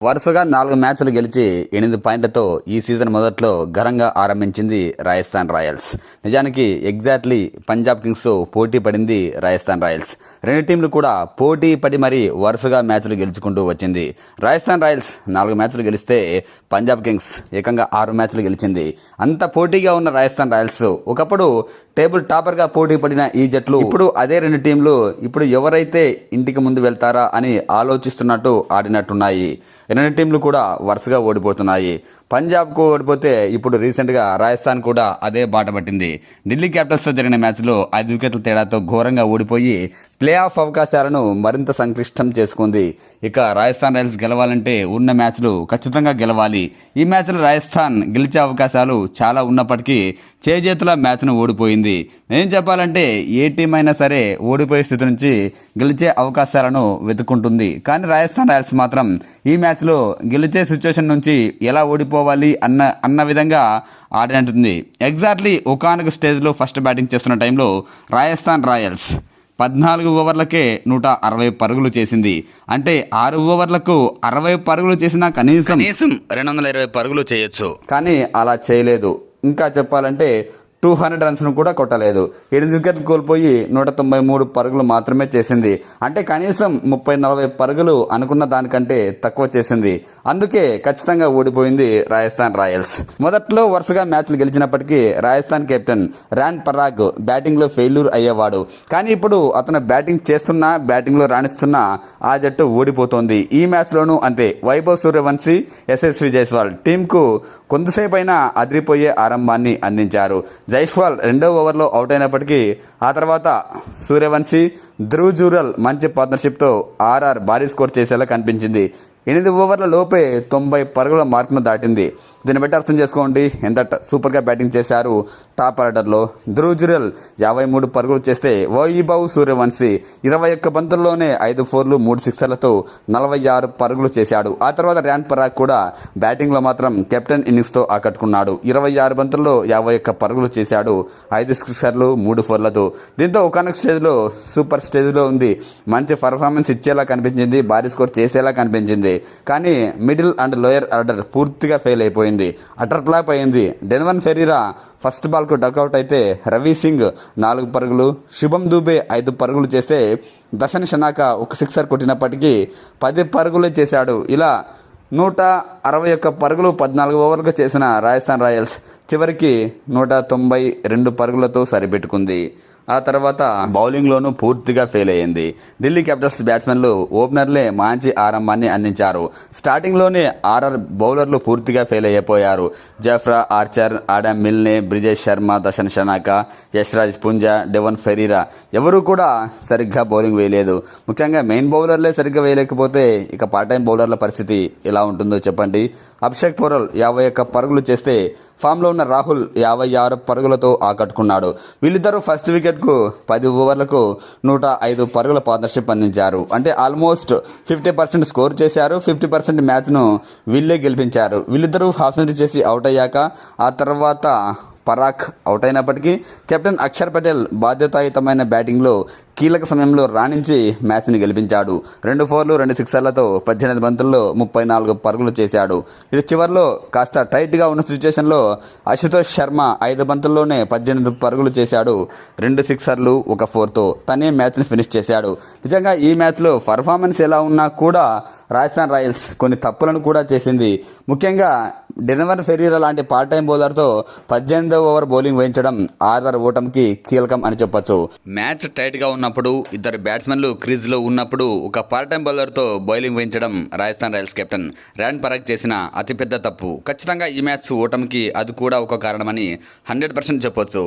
వరుసగా 4 మ్యాచ్లు గెలిచి 8 పాయింట్లతో ఈ సీజన్ మొదట్లో ఘనంగా ఆరంభించింది రాజస్థాన్ రాయల్స్. నిజానికి ఎగ్జాక్ట్లీ పంజాబ్ కింగ్స్తో పోటీ పడింది రాజస్థాన్ రాయల్స్. రెండు టీంలు కూడా పోటీ పడి మరీ వరుసగా మ్యాచ్లు గెలుచుకుంటూ వచ్చింది. రాజస్థాన్ రాయల్స్ 4 మ్యాచ్లు గెలిస్తే పంజాబ్ కింగ్స్ ఏకంగా 6 మ్యాచ్లు గెలిచింది. అంత పోటీగా ఉన్న రాజస్థాన్ రాయల్స్ ఒకప్పుడు టేబుల్ టాపర్గా పోటీ పడిన ఈ జట్లు ఇప్పుడు అదే రెండు టీంలు ఇప్పుడు ఎవరైతే ఇంటికి ముందు వెళ్తారా అని ఆలోచిస్తున్నట్టు ఆడినట్టున్నాయి. రెండు టీంలు కూడా వరుసగా ఓడిపోతున్నాయి. పంజాబ్కు ఓడిపోతే ఇప్పుడు రీసెంట్గా రాజస్థాన్ కూడా అదే బాట పట్టింది. ఢిల్లీ క్యాపిటల్స్తో జరిగిన మ్యాచ్లో 5 వికెట్ల తేడాతో ఘోరంగా ఓడిపోయి ప్లే ఆఫ్ అవకాశాలను మరింత సంక్లిష్టం చేసుకుంది. ఇక రాజస్థాన్ రాయల్స్ గెలవాలంటే ఉన్న మ్యాచ్లు ఖచ్చితంగా గెలవాలి. ఈ మ్యాచ్లో రాజస్థాన్ గెలిచే అవకాశాలు చాలా ఉన్నప్పటికీ చేజేతుల మ్యాచ్ను ఓడిపోయింది. ఏం చెప్పాలంటే ఏ టీం అయినా సరే ఓడిపోయే స్థితి నుంచి గెలిచే అవకాశాలను వెతుక్కుంటుంది. కానీ రాజస్థాన్ రాయల్స్ మాత్రం ఈ మ్యాచ్లో గెలిచే సిచ్యువేషన్ నుంచి ఎలా ఓడిపోవాలి అన్న విధంగా ఆడినట్టుంది. ఎగ్జాక్ట్లీ ఒకానొక స్టేజ్లో ఫస్ట్ బ్యాటింగ్ చేస్తున్న టైంలో రాజస్థాన్ రాయల్స్ 14 ఓవర్లకే 160 పరుగులు చేసింది. అంటే 6 ఓవర్లకు 60 పరుగులు చేసినా కనీసం 220 పరుగులు చేయొచ్చు. కానీ అలా చేయలేదు. ఇంకా చెప్పాలంటే 200 రన్స్ను కూడా కొట్టలేదు. 8 వికెట్లు కోల్పోయి 193 పరుగులు మాత్రమే చేసింది. అంటే కనీసం 30-40 పరుగులు అనుకున్న దానికంటే తక్కువ చేసింది. అందుకే ఖచ్చితంగా ఓడిపోయింది రాజస్థాన్ రాయల్స్. మొదట్లో వరుసగా మ్యాచ్లు గెలిచినప్పటికీ రాజస్థాన్ కెప్టెన్ ర్యాన్ పరాగ్ బ్యాటింగ్లో ఫెయిల్యూర్ అయ్యేవాడు. కానీ ఇప్పుడు అతను బ్యాటింగ్ చేస్తున్నా బ్యాటింగ్లో రాణిస్తున్నా ఆ జట్టు ఓడిపోతోంది. ఈ మ్యాచ్లోనూ అంతే. వైభవ్ సూర్యవంశీ, యశస్వి జైస్వాల్ టీంకు కొంతసేపు అయినా అదిరిపోయే ఆరంభాన్ని అందించారు. జైస్వాల్ 2వ ఓవర్లో అవుట్ అయినప్పటికీ ఆ తర్వాత సూర్యవంశీ, ధ్రువ్ జురెల్ మంచి పార్ట్నర్షిప్తో ఆర్ఆర్ భారీ స్కోర్ చేసేలా కనిపించింది. 8 ఓవర్ల లోపే 90 పరుగుల మార్కును దాటింది. దీన్ని బట్టి అర్థం చేసుకోండి ఎంత సూపర్గా బ్యాటింగ్ చేశారు టాప్ ఆర్డర్లో. ధ్రువ్ జురెల్ 53 పరుగులు చేస్తే వైభవ్ సూర్యవంశీ 21 బంతుల్లోనే 5 ఫోర్లు 3 సిక్సర్లతో 46 పరుగులు చేశాడు. ఆ తర్వాత ర్యాన్ పరాగ్ కూడా బ్యాటింగ్లో మాత్రం కెప్టెన్ ఇన్నింగ్స్తో ఆకట్టుకున్నాడు. 26 బంతుల్లో 51 పరుగులు చేశాడు. 5 సిక్సర్లు 3 ఫోర్లతో. దీంతో ఒకనొక స్టేజ్లో సూపర్ స్టేజ్లో ఉంది. మంచి పర్ఫార్మెన్స్ ఇచ్చేలా కనిపించింది. భారీ స్కోర్ చేసేలా కనిపించింది. కానీ మిడిల్ అండ్ లోయర్ ఆర్డర్ పూర్తిగా ఫెయిల్ అయిపోయింది. అటర్ ఫ్లాప్ అయింది. డెన్వన్ ఫెరీరా ఫస్ట్ బాల్కు డక్అవుట్ అయితే రవి సింగ్ 4 పరుగులు, శుభం దూబే 5 పరుగులు చేస్తే దర్శన్ షనాక 1 సిక్సర్ కొట్టినప్పటికీ 10 పరుగులే చేశాడు. ఇలా 161 పరుగులు 14 ఓవర్లకు చేసిన రాజస్థాన్ రాయల్స్ చివరికి 192 పరుగులతో సరిపెట్టుకుంది. ఆ తర్వాత బౌలింగ్లోనూ పూర్తిగా ఫెయిల్ అయ్యింది. ఢిల్లీ క్యాపిటల్స్ బ్యాట్స్మెన్లు ఓపెనర్లే మంచి ఆరంభాన్ని అందించారు. స్టార్టింగ్లోనే ఆర్ఆర్ బౌలర్లు పూర్తిగా ఫెయిల్ అయిపోయారు. Jofra Archer, Adam Milne, Brijesh Sharma, Dasun Shanaka, Yashraj Punja, Devon Ferreira ఎవరూ కూడా సరిగ్గా బౌలింగ్ వేయలేదు. ముఖ్యంగా మెయిన్ బౌలర్లే సరిగ్గా వేయలేకపోతే ఇక పార్ట్ టైం బౌలర్ల పరిస్థితి ఎలా ఉంటుందో చెప్పండి. అభిషేక్ పోరల్ 51 పరుగులు చేస్తే ఫామ్లో ఉన్న రాహుల్ 56 పరుగులతో ఆకట్టుకున్నాడు. వీళ్ళిద్దరూ ఫస్ట్ వికెట్కు 10 ఓవర్లకు 105 పరుగుల పార్ట్నర్షిప్ అందించారు. అంటే ఆల్మోస్ట్ 50% స్కోర్ చేశారు. 50% మ్యాచ్ను వీళ్ళే గెలిపించారు. వీళ్ళిద్దరూ హాఫ్ సెంచరీ చేసి అవుట్ అయ్యాక ఆ తర్వాత పరాగ్ అవుట్ అయినప్పటికీ కెప్టెన్ అక్షర్ పటేల్ బాధ్యతాయుతమైన బ్యాటింగ్లో కీలక సమయంలో రాణించి మ్యాచ్ని గెలిపించాడు. 2 ఫోర్లు 2 సిక్సర్లతో 18 బంతుల్లో 34 పరుగులు చేశాడు. ఇది చివరిలో కాస్త టైట్గా ఉన్న సిచ్యువేషన్లో అశుతోష్ శర్మ 5 బంతుల్లోనే 18 పరుగులు చేశాడు. 2 సిక్సర్లు 1 ఫోర్తో తనే మ్యాచ్ని ఫినిష్ చేశాడు. నిజంగా ఈ మ్యాచ్లో పర్ఫార్మెన్స్ ఎలా ఉన్నా కూడా రాజస్థాన్ రాయల్స్ కొన్ని తప్పులను కూడా చేసింది. ముఖ్యంగా డెన్వర్ ఫెరీరా లాంటి పార్ట్ టైం బౌలర్తో 18వ ఓవర్ బౌలింగ్ వేయించడం ఆర్ఆర్ ఓటమికి కీలకం అని చెప్పొచ్చు. మ్యాచ్ టైట్గా ఉన్నప్పుడు ఇద్దరు బ్యాట్స్మెన్లు క్రీజ్లో ఉన్నప్పుడు ఒక పార్ట్ టైం బౌలర్తో బౌలింగ్ వేయించడం రాజస్థాన్ రాయల్స్ కెప్టెన్ ర్యాన్ పరాగ్ చేసిన అతిపెద్ద తప్పు. ఖచ్చితంగా ఈ మ్యాచ్ ఓటమికి అది కూడా ఒక కారణమని 100% చెప్పొచ్చు.